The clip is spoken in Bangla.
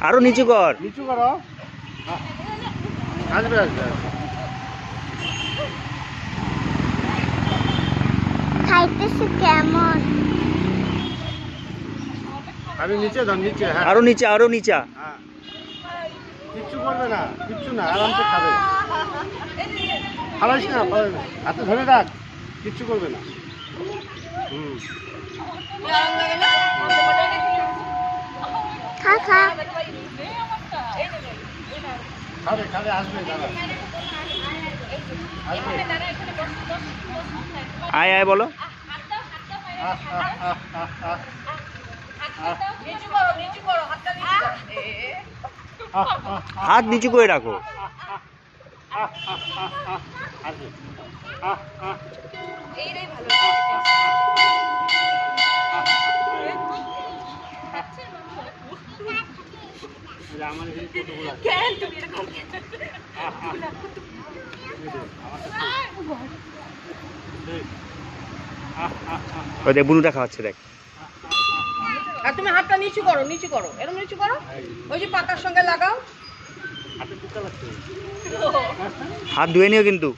আরো নিচু কর, নিচু করো। আসবে আসবে খাইতেছে কেমন? আরে নিচে দাও, নিচে। হ্যাঁ আরো নিচে, আরো নিচা। হ্যাঁ, কিচ্ছু করবে না, কিচ্ছু না, আরামসে খাবে। ফালাইস না, ফালাইস না, হাতে ধরে রাখ, কিচ্ছু করবে না। খা খা। খাবে খাবে, আসবে, দাঁড়া আসবে। আয় আয় বলো। হাত নিচু করে রাখো। ওই দেখ বুনুটা খাওয়াচ্ছে, দেখ। আর তুমি হাতটা নিচু করো, নিচু করো, এরকম নিচু করো, ওই যে পাতার সঙ্গে লাগাও। হাত ধুয়ে নিও কিন্তু।